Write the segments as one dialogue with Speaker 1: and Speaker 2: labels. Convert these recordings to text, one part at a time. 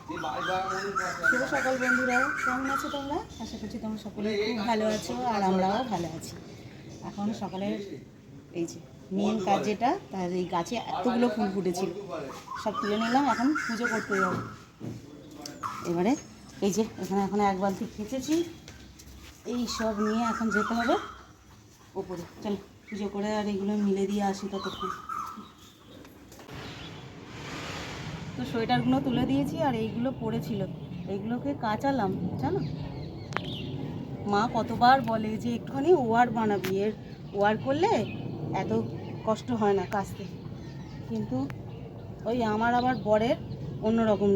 Speaker 1: শুভ সকাল বন্ধুরা, কেমন আছো তোমরা? আশা করছি তোমরা সকলে খুব ভালো আছো আর আমরাও ভালো আছি। এখন সকালের এই যে মেন কাজ যেটা, তার এই গাছে এতগুলো ফুল ফুটেছিল, সব তুলে নিলাম। এখন পুজো করতে যাবো। এবারে এই যে এখানে এখন এক বালতি খেঁচেছি, এই সব নিয়ে এখন যেতে হবে ওপরে। চলো পুজো করে আর এগুলো মিলে দিয়ে আসি ততক্ষণ। তো সোয়েটারগুলো তুলে দিয়েছি আর এইগুলো পড়েছিল, এইগুলোকে কাচালাম। জানো, মা কতবার বলে যে একটুখানি ওয়ার বানাবি, এর ওয়ার করলে এত কষ্ট হয় না কাচতে। কিন্তু ওই আমার আবার বরের অন্যরকম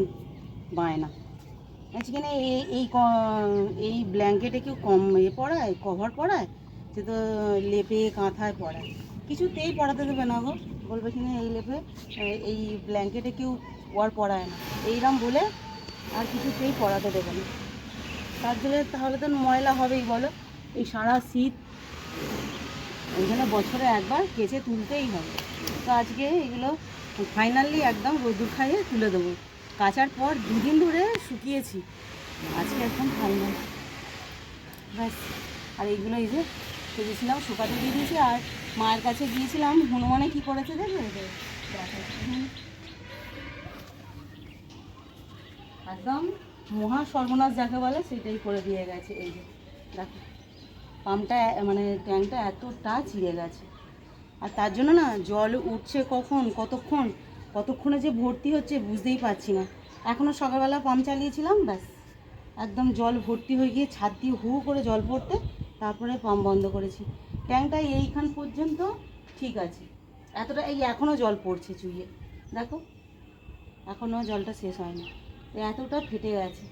Speaker 1: বায়না। আজকে এই ব্ল্যাঙ্কেটে কেউ কম পড়ায়, কভার পড়ায়, সে তো লেপে কাঁথায় পড়ায়, কিছুতেই পড়াতে দেবে না গো। বলবে কিনা এই লেপে এই ব্ল্যাঙ্কেটে কেউ ওয়ার পড়ায় না, এইরকম বলে আর কিছুতেই পড়াতে দেবে না। তাহলে তো ময়লা হবেই বলো। এই সারা শীত ওই জন্য বছরে একবার কেচে তুলতেই হবে। তো আজকে এগুলো ফাইনালি একদম রোদুর খাইয়ে তুলে দেবো। কাচার পর 2 দিন ধরে শুকিয়েছি, আজকে একদম ফাইনাল ব্যাস। আর এইগুলো এই যে কেটেছিলাম, শুকাতে দিয়ে দিয়েছি। আর মায়ের কাছে গিয়েছিলাম, হনুমানে কী করেছে দেখবে, একদম মহা সর্বনাশ যাকে বলে সেটাই করে দিয়ে গেছে। এই যে দেখো, পাম্পটা মানে ট্যাঙ্কটা এতটা চিড়ে গেছে। আর তার জন্য না জল উঠছে কতক্ষণে যে ভর্তি হচ্ছে বুঝতেই পারছি না। এখনও সকালবেলা পাম্প চালিয়েছিলাম, ব্যাস একদম জল ভর্তি হয়ে গিয়ে ছাদ দিয়ে হু করে জল পড়তে, তারপরে পাম্প বন্ধ করেছি। ট্যাঙ্কটা এইখান পর্যন্ত ঠিক আছে, এতটা এই এখনও জল পড়ছে চুইয়ে, দেখো এখনও জলটা শেষ হয়নি, এতটা ফেটে গেছে।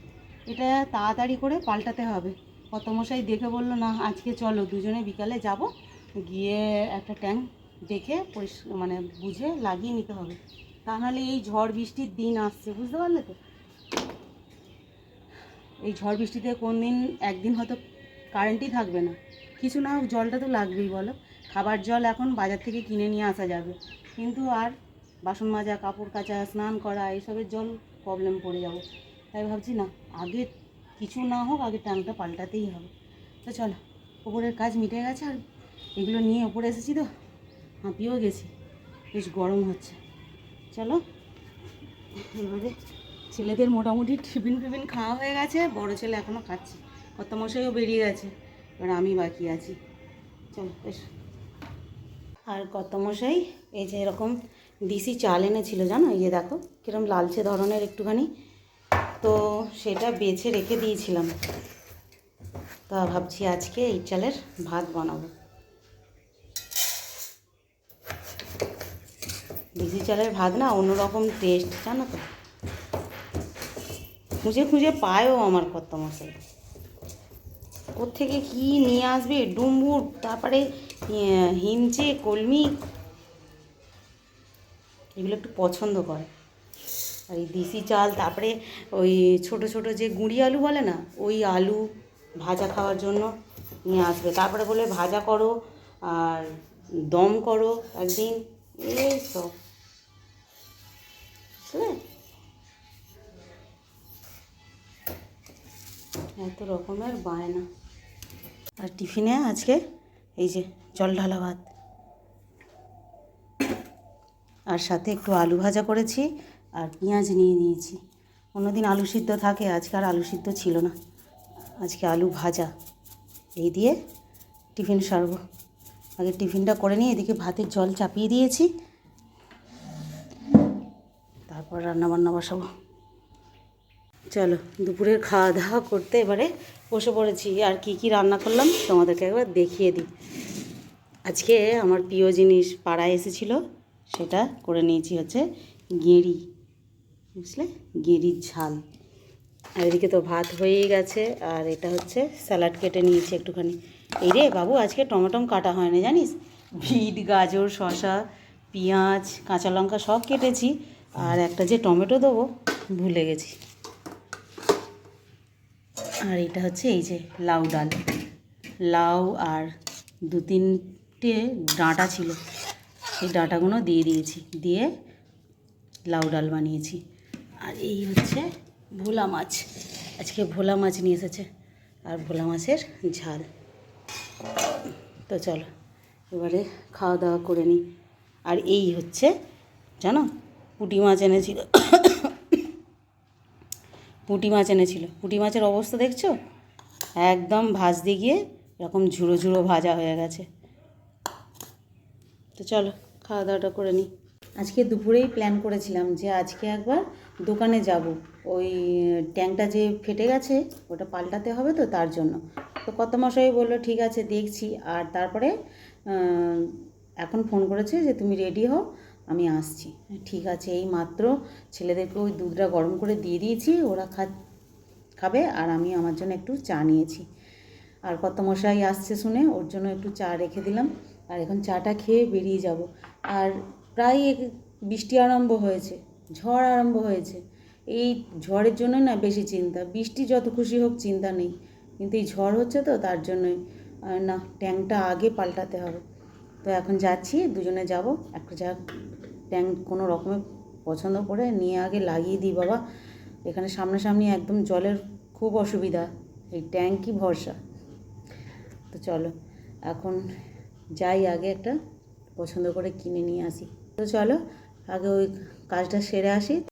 Speaker 1: এটা তাড়াতাড়ি করে পাল্টাতে হবে। কর্তামশাই দেখে বললো, না আজকে চলো দুজনে বিকালে যাব, গিয়ে একটা ট্যাঙ্ক দেখে মানে বুঝে লাগিয়ে নিতে হবে। তা নাহলে এই ঝড় বৃষ্টির দিন আসছে, বুঝতে পারলে তো। এই ঝড় বৃষ্টিতে কোন দিন একদিন হয়তো কারেন্টই থাকবে না, কিছু না হোক জলটা তো লাগবেই বলো। খাবার জল এখন বাজার থেকে কিনে নিয়ে আসা যাবে, কিন্তু আর বাসন মাজা, কাপড় কাচা, স্নান করা এইসবের জল প্রবলেম পড়ে যাব। তাই ভাবছি না, আগে কিছু না হোক আগে ট্যাঙ্কটা পাল্টাতেই হবে। তো চলো, ওপরের কাজ মিটে গেছে আর এগুলো নিয়ে ওপরে এসেছি তো হাঁপিয়েও গেছি, বেশ গরম হচ্ছে। চলো এবারে ছেলেদের মোটামুটি টিফিন খাওয়া হয়ে গেছে, বড় ছেলে এখনও খাচ্ছে, কর্তামশাইও বেরিয়ে গেছে, এবার আমি বাকি আছি। চলো বেশ। আর কর্তামশাই এই যে এরকম দিশি চাল এনেছিল, জানো, এই যে দেখো কিরম লালচে ধরনের একটুখানি, তো সেটা বেছে রেখে দিয়েছিলাম। তা ভাবছি আজকে এই চালের ভাত বানাবো। দিশি চালের ভাত না অন্যরকম টেস্ট, জানো তো। খুঁজে খুঁজে পায়ও আমার কর্তামশাই, ওর থেকে কী নিয়ে আসবে, ডুমুর, তারপরে হিমচে, কলমি, এগুলো একটু পছন্দ করে। আর এই দেশি চাল, তারপরে ওই ছোট ছোট যে গুঁড়ি আলু বলে না, ওই আলু ভাজা খাওয়ার জন্য নিয়ে আসবে। তারপরে বলে ভাজা করো আর দম করো একদিন, এই সব, বুঝলে, এত রকমের বায়না। আর টিফিনে আজকে এই যে জল ঢালা ভাত, আর সাথে একটু আলু ভাজা করেছি আর পেঁয়াজ নিয়ে নিয়েছি। অন্যদিন আলু সিদ্ধ থাকে, আজকে আর আলু সিদ্ধ ছিল না, আজকে আলু ভাজা। এই দিয়ে টিফিন সারবো। আগে টিফিনটা করে নিয়ে এদিকে ভাতের জল চাপিয়ে দিয়েছি, তারপর রান্নাবান্না বসাবো। চলো দুপুরের খাওয়া দাওয়া করতে এবারে বসে পড়েছি। আর কি কি রান্না করলাম তোমাদেরকে একবার দেখিয়ে দিই। আজকে আমার প্রিয় জিনিস পাড়ায় এসেছিলো, সেটা করে নিয়েছি, হচ্ছে গেঁড়ি, বুঝলে, গেঁড়ির ঝাল। আর এদিকে তো ভাত হয়েই গেছে, আর এটা হচ্ছে স্যালাড কেটে নিয়েছি একটুখানি। এই রে বাবু, আজকে টমেটো কাটা হয় না জানিস, বিট, গাজর, শসা, পেঁয়াজ, কাঁচা লঙ্কা সব কেটেছি, আর একটা যে টমেটো দেবো ভুলে গেছি। আর এটা হচ্ছে এই যে লাউ ডাল, লাউ আর 2-3টে ডাঁটা ছিল, সেই ডাঁটাগুলো দিয়ে দিয়েছি, দিয়ে লাউ ডাল বানিয়েছি। আর এই হচ্ছে ভোলা মাছ, আজকে ভোলা মাছ নিয়ে এসেছে আর ভোলা মাছের ঝাল। তো চলো এবারে খাওয়া দাওয়া করে নিই। আর এই হচ্ছে জানো পুঁটি মাছ এনেছিল, পুঁটি মাছ এনেছিল। পুঁটি মাছের অবস্থা দেখছো, একদম ভাজতে গিয়ে এরকম ঝুড়ো ঝুড়ো ভাজা হয়ে গেছে। তো চলো খাওয়া দাওয়াটা করে নিই। আজকে দুপুরেই প্ল্যান করেছিলাম যে আজকে একবার দোকানে যাব, ওই ট্যাঙ্কটা যে ফেটে গেছে ওটা পাল্টাতে হবে, তো তার জন্য। তো কর্তামশাই বললো ঠিক আছে দেখছি। আর তারপরে এখন ফোন করেছে যে তুমি রেডি হও, আমি আসছি। ঠিক আছে, এই মাত্র ছেলেদেরকে ওই দুধটা গরম করে দিয়ে দিয়েছি, ওরা খাবে, আর আমি আমার জন্য একটু চা নিয়েছি। আর কর্তামশাই আসছে শুনে ওর জন্য একটু চা রেখে দিলাম। আর এখন চাটা খেয়ে বেরিয়ে যাব। আর প্রায় বৃষ্টি আরম্ভ হয়েছে, ঝড় আরম্ভ হয়েছে। এই ঝড়ের জন্যই না বেশি চিন্তা, বৃষ্টি যত খুশি হোক চিন্তা নেই, কিন্তু এই ঝড় হচ্ছে তো তার জন্যই না, ট্যাঙ্কটা আগে পাল্টাতে হবে। তো এখন যাচ্ছি, দুজনে যাব। একটা যা ট্যাঙ্ক কোনো রকমে পছন্দ করে নিয়ে আগে লাগিয়ে দিই বাবা, এখানে সামনাসামনি একদম জলের খুব অসুবিধা, এই ট্যাঙ্কই ভরসা। তো চলো এখন যাই, আগে একটা পছন্দ করে কিনে নিয়ে আসি। তো চলো আগে ওই কাজটা সেরে আসি।